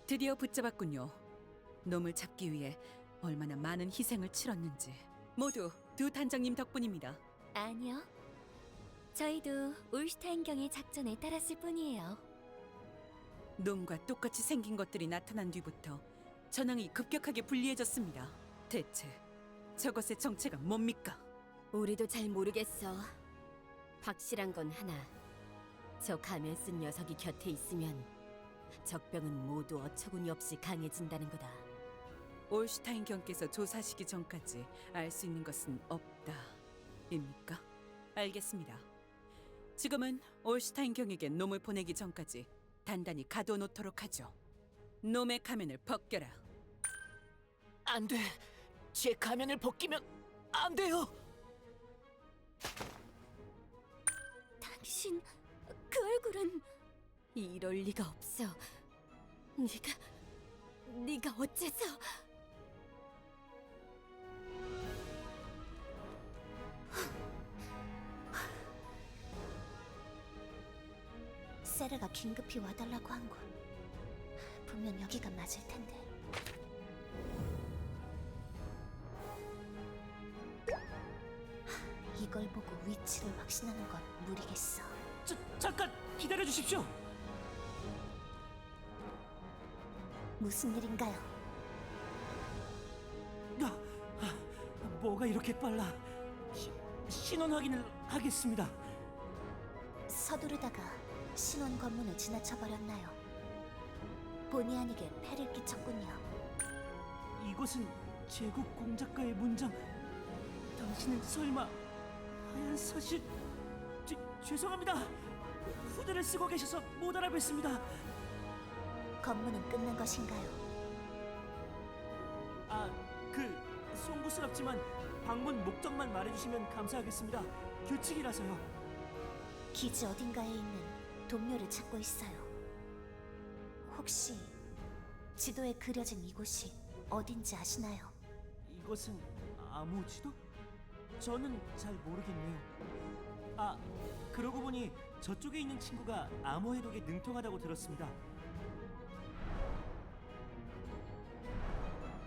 드디어 붙잡았군요. 놈을 잡기 위해 얼마나 많은 희생을 치렀는지 모두 두 단장님 덕분입니다. 아니요. 저희도 올슈타인경의 작전에 따랐을 뿐이에요. 놈과 똑같이 생긴 것들이 나타난 뒤부터 전황이 급격하게 불리해졌습니다. 대체 저것의 정체가 뭡니까? 우리도 잘 모르겠어. 확실한 건 하나. 저 가면 쓴 녀석이 곁에 있으면 적병은 모두 어처구니 없이 강해진다는 거다. 올슈타인 경께서 조사하시기 전까지 알 수 있는 것은 없다. 입니까? 알겠습니다. 지금은 올슈타인 경에게 놈을 보내기 전까지 단단히 가둬놓도록 하죠. 놈의 가면을 벗겨라. 안 돼. 제 가면을 벗기면 안 돼요. 당신, 그 얼굴은 이럴 리가 없어. 네가 어째서? 세라가 긴급히 와달라고 한 곳. 분명 여기가 맞을 텐데. 이걸 보고 위치를 확신하는 건 무리겠어. 잠깐 기다려 주십시오. 무슨 일인가요? 뭐가 이렇게 빨라? 신원 확인을 하겠습니다. 서두르다가 신원 관문을 지나쳐버렸나요? 본의 아니게 패를 끼쳤군요. 이것은 제국 공작가의 문장. 당신은 설마 하얀 사실? 죄송합니다. 후드를 쓰고 계셔서 못 알아뵀습니다. 관문은 끝난 것인가요? 송구스럽지만 방문 목적만 말해주시면 감사하겠습니다. 규칙이라서요. 기지 어딘가에 있는 동료를 찾고 있어요. 혹시 지도에 그려진 이곳이 어딘지 아시나요? 이것은 암호지도? 저는 잘 모르겠네요. 그러고 보니 저쪽에 있는 친구가 암호 해독에 능통하다고 들었습니다.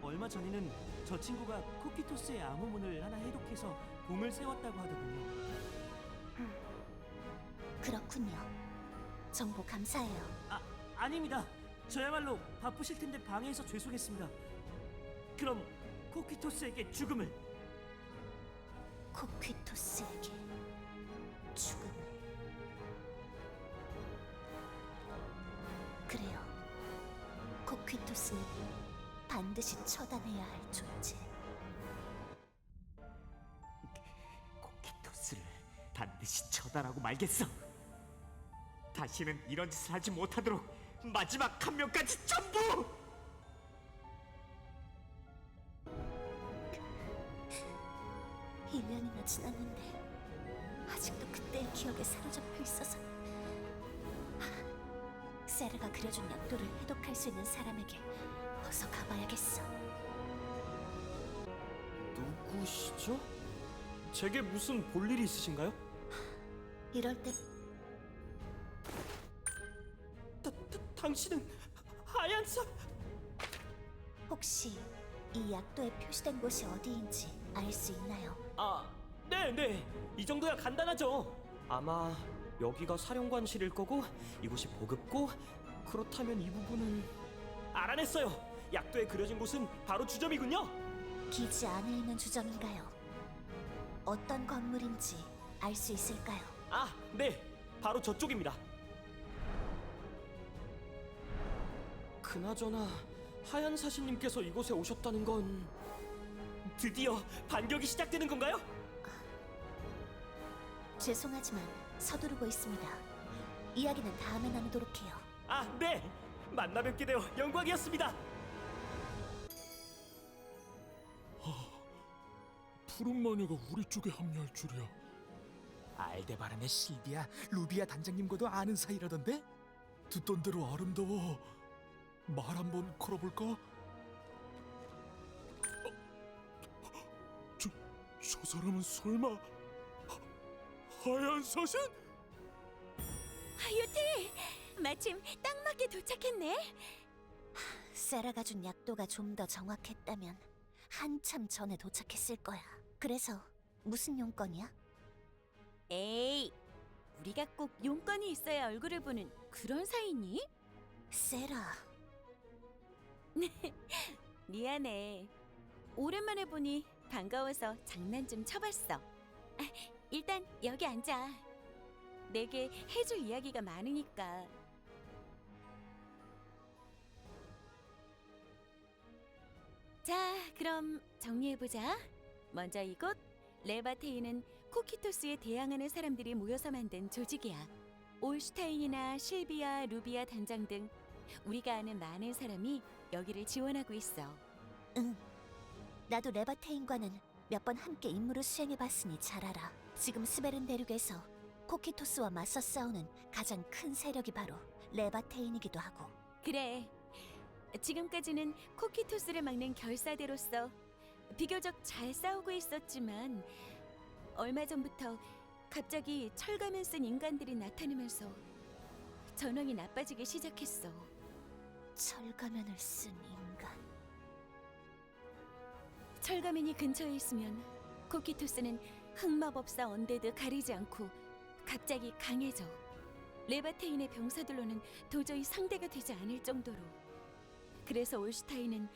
얼마 전에는 저 친구가 코키토스의 암호문을 하나 해독해서 공을 세웠다고 하더군요. 그렇군요. 정보 감사해요. 아닙니다. 저야말로 바쁘실 텐데 방해해서 죄송했습니다. 그럼 코키토스에게 죽음을. 코퀴토스에게 죽음을. 그래요. 코퀴토스는 반드시 처단해야 할 존재. 코키토스를 반드시 처단하고 말겠어. 다시는 이런 짓을 하지 못하도록 마지막 한 명까지 전부! 1년이나 지났는데 아직도 그때의 기억에 사로잡혀 있어서. 세라가 그려준 약도를 해독할 수 있는 사람에게 어서 가봐야겠어. 누구시죠? 제게 무슨 볼일 있으신가요? 이럴 때 당신은 하얀 사... 혹시 이 약도에 표시된 곳이 어디인지 알 수 있나요? 네네. 이 정도야 간단하죠. 아마 여기가 사령관실일 거고 이곳이 보급고, 그렇다면 이 부분은... 알아냈어요. 약도에 그려진 곳은 바로 주점이군요. 기지 안에 있는 주점인가요? 어떤 건물인지 알 수 있을까요? 네. 바로 저쪽입니다. 그나저나 하얀 사신님께서 이곳에 오셨다는 건... 드디어 반격이 시작되는 건가요? 죄송하지만 서두르고 있습니다. 이야기는 다음에 나누도록 해요. 네. 만나 뵙게 되어 영광이었습니다. 푸른 마녀가 우리 쪽에 합류할 줄이야. 알데바란의 실비아, 루비아 단장님과도 아는 사이라던데? 듣던 대로 아름다워. 말 한번 걸어볼까? 저 사람은 설마 하얀 사신? 유티! 마침 딱 맞게 도착했네. 세라가 준 약도가 좀 더 정확했다면 한참 전에 도착했을 거야. 그래서 무슨 용건이야? 에이, 우리가 꼭 용건이 있어야 얼굴을 보는 그런 사이니? 세라, 미안해. 오랜만에 보니 반가워서 장난 좀 쳐봤어. 일단 여기 앉아. 내게 해줄 이야기가 많으니까. 자, 그럼 정리해보자. 먼저 이곳 레바테인은 코키토스에 대항하는 사람들이 모여서 만든 조직이야. 올슈타인이나 실비아, 루비아 단장 등 우리가 아는 많은 사람이 여기를 지원하고 있어. 응. 나도 레바테인과는 몇 번 함께 임무를 수행해봤으니 잘 알아. 지금 스베른 대륙에서 코키토스와 맞서 싸우는 가장 큰 세력이 바로 레바테인이기도 하고. 그래. 지금까지는 코키토스를 막는 결사대로서 비교적 잘 싸우고 있었지만 얼마 전부터 갑자기 철가면 쓴 인간들이 나타나면서 전황이 나빠지기 시작했어. 철가면을 쓴 인간. 철가면이 근처에 있으면 코키토스는 흑마법사 언데드 가리지 않고 갑자기 강해져. 레바테인의 병사들로는 도저히 상대가 되지 않을 정도로. 그래서 올슈타인은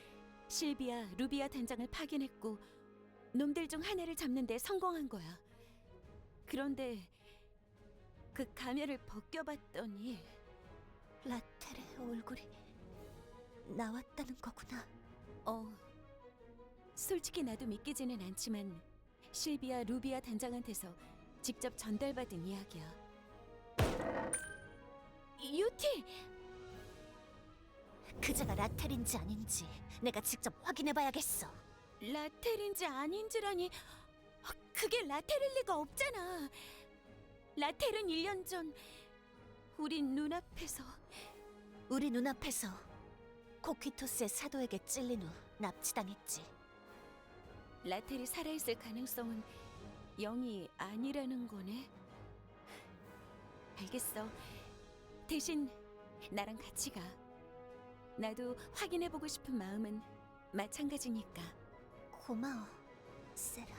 실비아, 루비아 단장을 파견했고 놈들 중 하나를 잡는 데 성공한 거야. 그런데 그 가면을 벗겨봤더니 라텔의 얼굴이 나왔다는 거구나. 솔직히 나도 믿기지는 않지만 실비아, 루비아 단장한테서 직접 전달받은 이야기야. 유티! 그자가 라텔인지 아닌지 내가 직접 확인해봐야겠어. 라텔인지 아닌지라니, 그게 라텔일 리가 없잖아. 라텔은 1년 전 우리 눈앞에서. 우리 눈앞에서 코키토스의 사도에게 찔린 후 납치당했지. 라텔이 살아있을 가능성은 0이 아니라는 거네. 알겠어. 대신 나랑 같이 가. 나도 확인해보고 싶은 마음은 마찬가지니까. 고마워, 세라.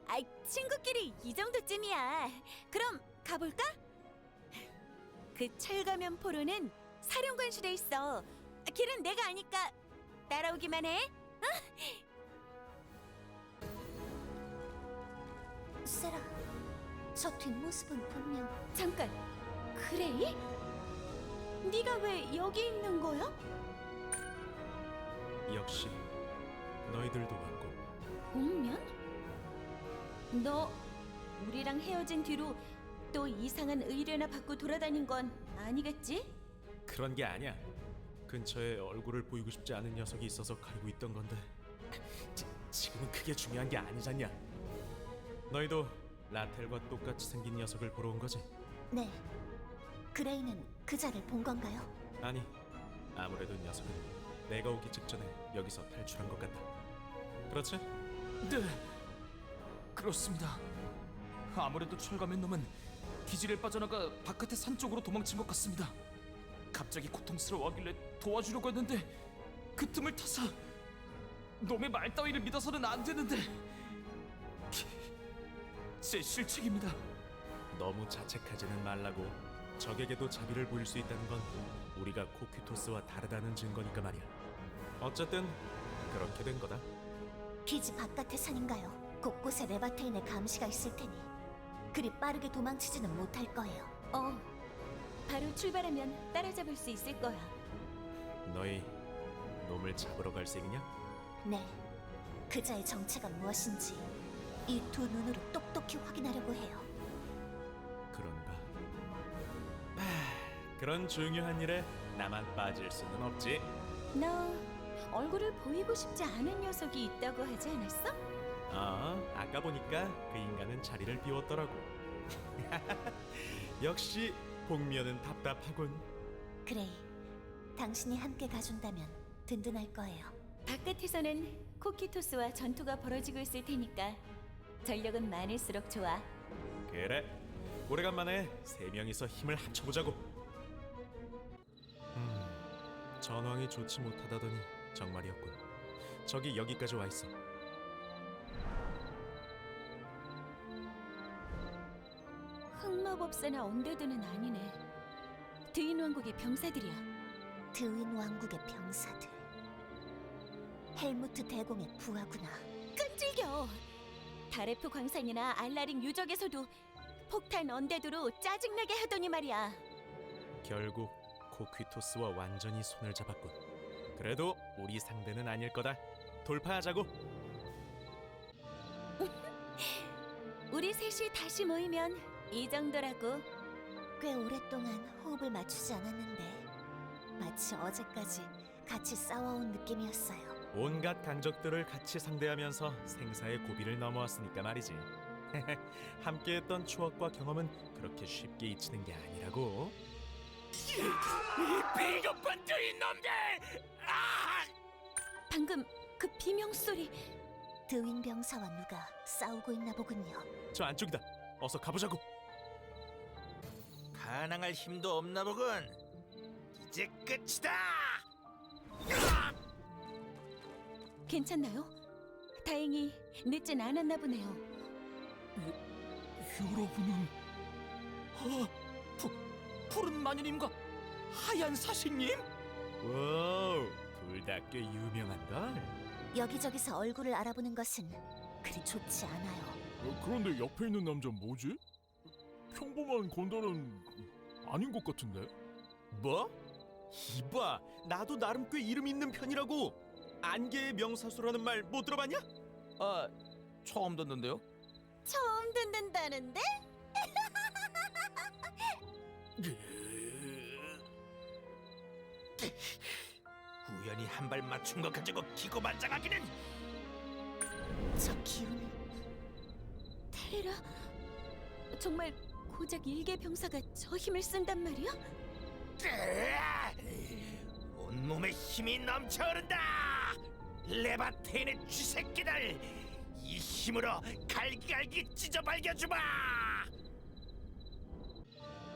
아이, 친구끼리 이 정도쯤이야. 그럼 가볼까? 그 철가면 포로는 사령관실에 있어. 길은 내가 아니까 따라오기만 해. 세라, 저 뒷모습은 분명 잠깐, 그레이? 네가 왜 여기 있는 거야? 역시 너희들도 왔고. 운면? 너 우리랑 헤어진 뒤로 또 이상한 의뢰나 받고 돌아다닌 건 아니겠지? 그런 게 아니야. 근처에 얼굴을 보이고 싶지 않은 녀석이 있어서 가리고 있던 건데 지금은 그게 중요한 게 아니잖냐. 너희도 라텔과 똑같이 생긴 녀석을 보러 온 거지? 네. 그레이는 그자를 본 건가요? 아니, 아무래도 녀석은 내가 오기 직전에 여기서 탈출한 것 같다. 그렇지? 네, 그렇습니다. 아무래도 철가면 놈은 기지를 빠져나가 바깥의 산 쪽으로 도망친 것 같습니다. 갑자기 고통스러워하길래 도와주려고 했는데 그 틈을 타서 놈의 말 따위를 믿어서는 안 되는데 제 실책입니다. 너무 자책하지는 말라고. 적에게도 자비를 보일 수 있다는 건 우리가 코큐토스와 다르다는 증거니까 말이야. 어쨌든 그렇게 된 거다. 기지 바깥의 산인가요? 곳곳에 레바테인의 감시가 있을 테니 그리 빠르게 도망치지는 못할 거예요. 바로 출발하면 따라잡을 수 있을 거야. 너희 놈을 잡으러 갈 셈이냐? 네. 그자의 정체가 무엇인지 이 두 눈으로 똑똑히 확인하려고 해요. 그런가? 그런 중요한 일에 나만 빠질 수는 없지. 너 얼굴을 보이고 싶지 않은 녀석이 있다고 하지 않았어? 아까 보니까 그 인간은 자리를 비웠더라고. 역시 복미연은 답답하군. 그레이, 당신이 함께 가준다면 든든할 거예요. 바깥에서는 코키토스와 전투가 벌어지고 있을 테니까 전력은 많을수록 좋아. 그래, 오래간만에 세 명이서 힘을 합쳐보자고. 전황이 좋지 못하다더니 정말이었군. 저기 여기까지 와 있어. 흑마법사나 언데드는 아니네. 드인 왕국의 병사들이야. 드윈 왕국의 병사들. 헬무트 대공의 부하구나. 끈질겨. 다레프 광산이나 알라링 유적에서도 폭탄 언데드로 짜증나게 하더니 말이야. 결국 코퀴토스와 완전히 손을 잡았군. 그래도 우리 상대는 아닐 거다. 돌파하자고. 우리 셋이 다시 모이면 이 정도라고. 꽤 오랫동안 호흡을 맞추지 않았는데 마치 어제까지 같이 싸워온 느낌이었어요. 온갖 강적들을 같이 상대하면서 생사의 고비를 넘어왔으니까 말이지. 함께했던 추억과 경험은 그렇게 쉽게 잊히는 게 아니라고. 이 비겁한 주인 놈들! 방금 그 비명 소리. 드윈 병사와 누가 싸우고 있나 보군요. 저 안쪽이다. 어서 가보자고. 반항할 힘도 없나 보군. 이제 끝이다. 괜찮나요? 다행히 늦진 않았나 보네요. 여러분은 푸른 마녀님과 하얀 사신님? 와우, 둘 다 꽤 유명한 걸. 여기저기서 얼굴을 알아보는 것은 그리 좋지 않아요. 그런데 옆에 있는 남자 뭐지? 평범한 건달은 아닌 것 같은데? 뭐? 이봐, 나도 나름 꽤 이름 있는 편이라고. 안개의 명사수라는 말 못 들어봤냐? 아, 처음 듣는데요. 처음 듣는다는데? 우연히 한 발 맞춘 거 가지고 기고만장하기는. 저 기운은 테라, 정말 고작 일개 병사가 저 힘을 쓴단 말이야? 온몸에 힘이 넘쳐 흐른다. 레바테인의 쥐새끼들, 이 힘으로 갈기갈기 찢어 발겨주마.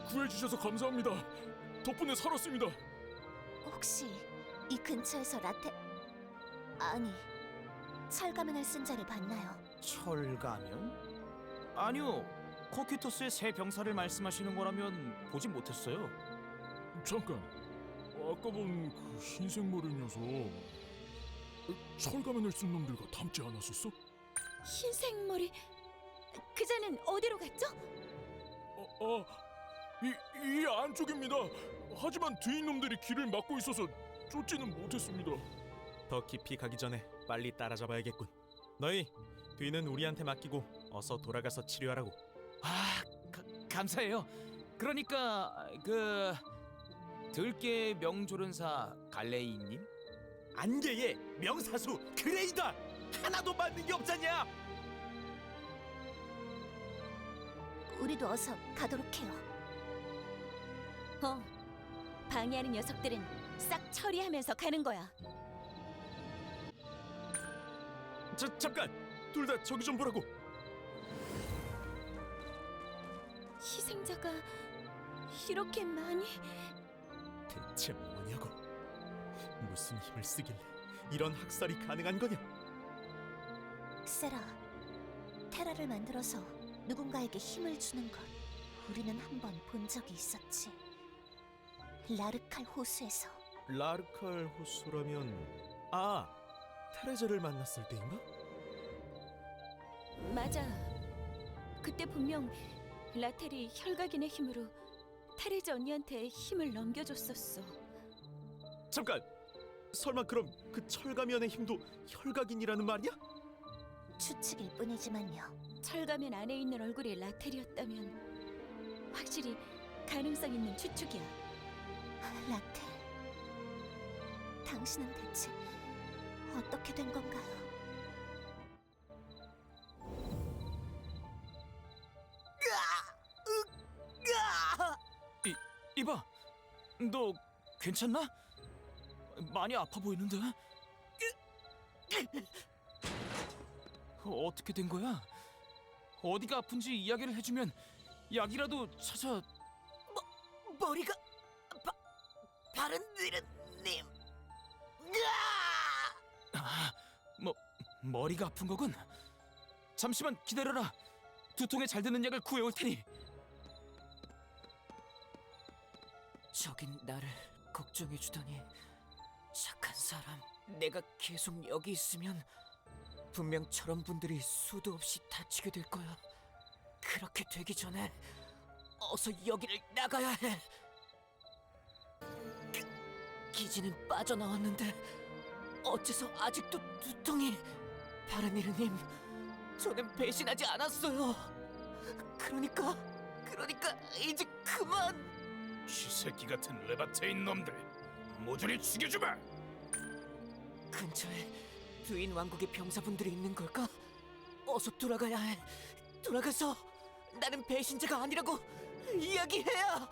구해주셔서 감사합니다. 덕분에 살았습니다. 혹시 이 근처에서 아니, 철가면을 쓴 자를 봤나요? 철가면? 아니요. 코퀴토스의 새 병사를 말씀하시는 거라면 보진 못했어요. 잠깐, 아까 본 그 흰색 머리 녀석 철가면을 쓴 놈들과 닮지 않았었어? 흰색 머리. 그자는 어디로 갔죠? 이 안쪽입니다. 하지만 뒤인 놈들이 길을 막고 있어서 쫓지는 못했습니다. 더 깊이 가기 전에 빨리 따라잡아야겠군. 너희 뒤는 우리한테 맡기고 어서 돌아가서 치료하라고. 아, 감사해요. 그러니까 그 들깨 명조른사 갈레이님? 안개의 명사수 그레이다. 하나도 맞는 게 없잖냐. 우리도 어서 가도록 해요. 방해하는 녀석들은 싹 처리하면서 가는 거야. 잠깐, 둘 다 저기 좀 보라고. 희생자가 이렇게 많이. 대체 뭐냐고. 무슨 힘을 쓰길래 이런 학살이 가능한 거냐? 세라, 테라를 만들어서 누군가에게 힘을 주는 것 우리는 한번 본 적이 있었지. 라르칼 호수에서. 라르칼 호수라면 테레제를 만났을 때인가? 맞아. 그때 분명 라텔이 혈각인의 힘으로 테레즈 언니한테 힘을 넘겨줬었어. 잠깐! 설마 그럼 그 철가면의 힘도 혈각인이라는 말이야? 추측일 뿐이지만요. 철가면 안에 있는 얼굴이 라텔이었다면 확실히 가능성 있는 추측이야. 라텔, 당신은 대체 어떻게 된 건가요? 이봐, 너 괜찮나? 많이 아파 보이는데? 어떻게 된 거야? 어디가 아픈지 이야기를 해주면 약이라도 찾아. 머리가 바른 니르님. 머리가 아픈 거군. 잠시만 기다려라. 두통에 잘 드는 약을 구해올 테니. 저긴 나를 걱정해주다니 착한 사람. 내가 계속 여기 있으면 분명 저런 분들이 수도 없이 다치게 될 거야. 그렇게 되기 전에 어서 여기를 나가야 해. 기지는 빠져나왔는데 어째서 아직도 두통이... 바르니르님, 저는 배신하지 않았어요. 그러니까 이제 그만. 쥐새끼 같은 레바테인 놈들 모조리 죽여주마. 근처에 두인 왕국의 병사분들이 있는 걸까? 어서 돌아가야 해. 돌아가서 나는 배신자가 아니라고 이야기해야.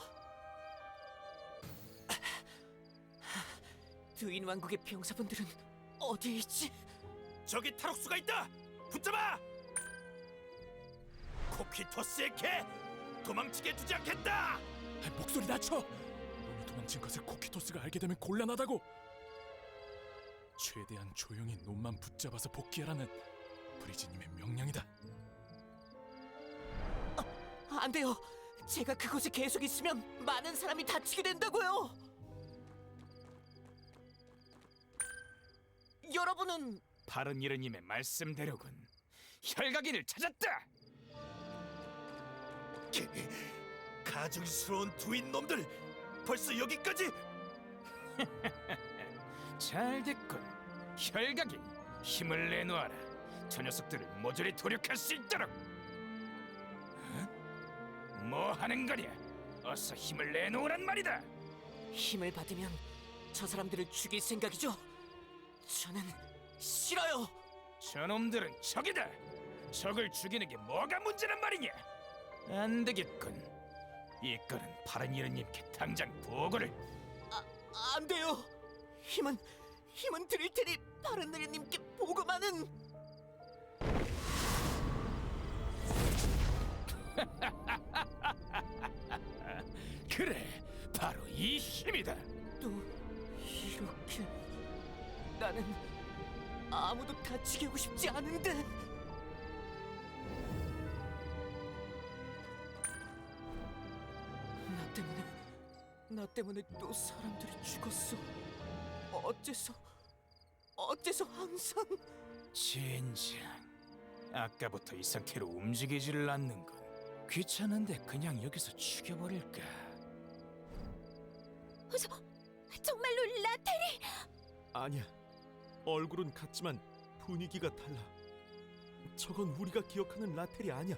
두인 왕국의 병사분들은 어디에 있지? 저기 탈옥수가 있다. 붙잡아. 코키토스의 개 도망치게 두지 않겠다. 목소리 낮춰. 놈이 도망친 것을 코키토스가 알게 되면 곤란하다고. 최대한 조용히 놈만 붙잡아서 복귀하라는 브리지님의 명령이다. 안 돼요. 제가 그곳에 계속 있으면 많은 사람이 다치게 된다고요. 여러분은... 바르니르님의 말씀대로군. 혈각인을 찾았다. 가증스러운 두인 놈들 벌써 여기까지. 잘 됐군. 혈각인, 힘을 내놓아라. 저 녀석들을 모조리 도륙할 수 있도록. 뭐 하는 거냐? 어서 힘을 내놓으란 말이다. 힘을 받으면 저 사람들을 죽일 생각이죠? 저는 싫어요. 저놈들은 적이다. 적을 죽이는 게 뭐가 문제란 말이냐? 안 되겠군. 이거는 바르니르님께 당장 보고를. 안 돼요. 힘은 드릴 테니 바르니르님께 보고만은. 그래, 바로 이 힘이다. 또 이렇게... 나는 아무도 다치게 하고 싶지 않은데. 나 때문에 또 사람들이 죽었어. 어째서 항상... 진작 아까부터 이 상태로 움직이지를 않는군. 귀찮은데 그냥 여기서 죽여버릴까? 정말로 라텔이... 아니야. 얼굴은 같지만 분위기가 달라. 저건 우리가 기억하는 라텔이 아니야.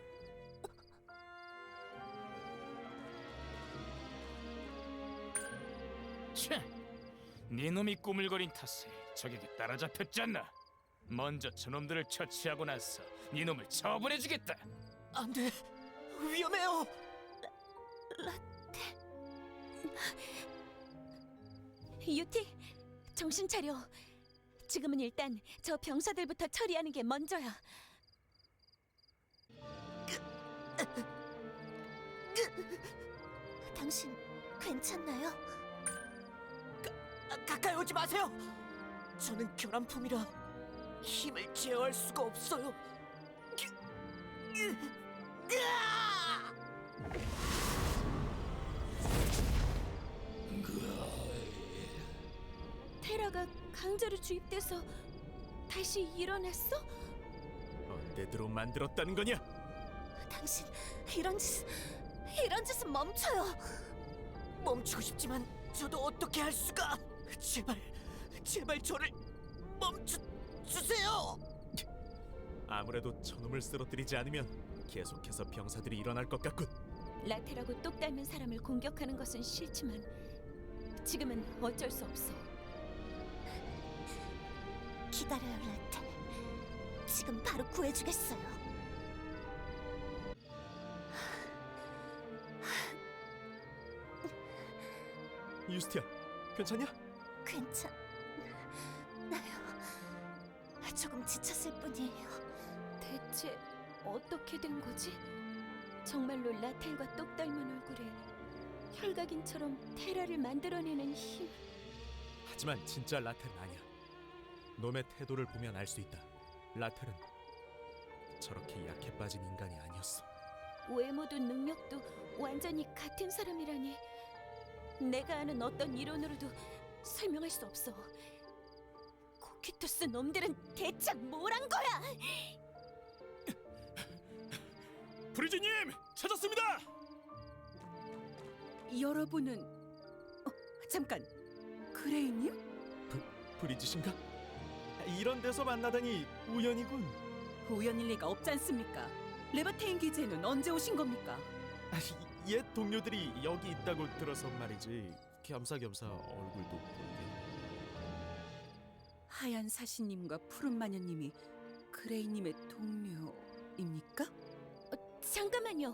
차, 네 놈이 꾸물거린 탓에 적에게 따라잡혔잖아. 먼저 저놈들을 처치하고 나서 네 놈을 처분해주겠다. 안 돼. 위험해요. 유티, 정신 차려. 지금은 일단 저 병사들부터 처리하는 게 먼저야. 당신 괜찮나요? 가까이 오지 마세요. 저는 교란품이라 힘을 제어할 수가 없어요. 테라가 강제로 주입돼서 다시 일어났어? 언제드로 만들었다는 거냐? 당신 이런 짓은 멈춰요. 멈추고 싶지만 저도 어떻게 할 수가. 제발 저를 멈춰 주세요. 아무래도 저놈을 쓰러뜨리지 않으면 계속해서 병사들이 일어날 것 같군. 라테라고 똑 닮은 사람을 공격하는 것은 싫지만 지금은 어쩔 수 없어. 기다려요, 라텔. 지금 바로 구해주겠어요. 유스티아, 괜찮냐? 괜찮나요? 조금 지쳤을 뿐이에요. 대체 어떻게 된 거지? 정말로 라텔과 똑 닮은 얼굴에 혈각인처럼 테라를 만들어내는 힘. 하지만 진짜 라텔은 아니야. 놈의 태도를 보면 알 수 있다. 라텔은 저렇게 약해 빠진 인간이 아니었어. 외모도 능력도 완전히 같은 사람이라니. 내가 아는 어떤 이론으로도 설명할 수 없어. 코키토스 놈들은 대체 뭘 한 거야? 브리지님 찾았습니다. 여러분은 잠깐 그레이님? 브리짓인가? 이런 데서 만나다니 우연이군. 우연일 리가 없지 않습니까? 레바테인 기지에는 언제 오신 겁니까? 옛 동료들이 여기 있다고 들어서 말이지. 겸사겸사 얼굴도 보게. 하얀 사신님과 푸른 마녀님이 그레이님의 동료입니까? 잠깐만요.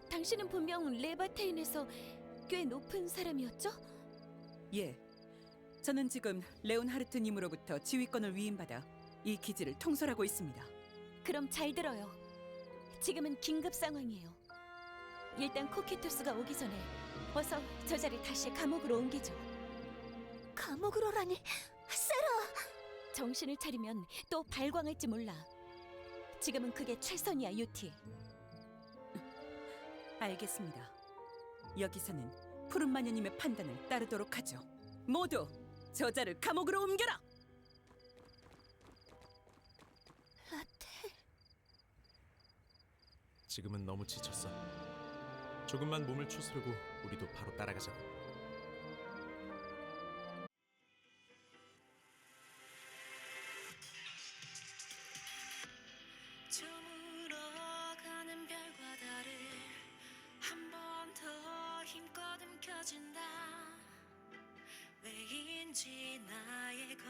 당신은 분명 레바테인에서 꽤 높은 사람이었죠? 예. 저는 지금 레온하르트님으로부터 지휘권을 위임받아 이 기지를 통솔하고 있습니다. 그럼 잘 들어요. 지금은 긴급 상황이에요. 일단 코키토스가 오기 전에 어서 저자를 다시 감옥으로 옮기죠. 감옥으로라니, 세라! 정신을 차리면 또 발광할지 몰라. 지금은 그게 최선이야, 유티. 알겠습니다. 여기서는 푸른 마녀님의 판단을 따르도록 하죠. 모두 저자를 감옥으로 옮겨라! 라텔, 지금은 너무 지쳤어. 조금만 몸을 추스르고 우리도 바로 따라가자고. 저물어가는 별과 달을 한 번 더 힘껏 움켜쥔다. 왜인지 나의 건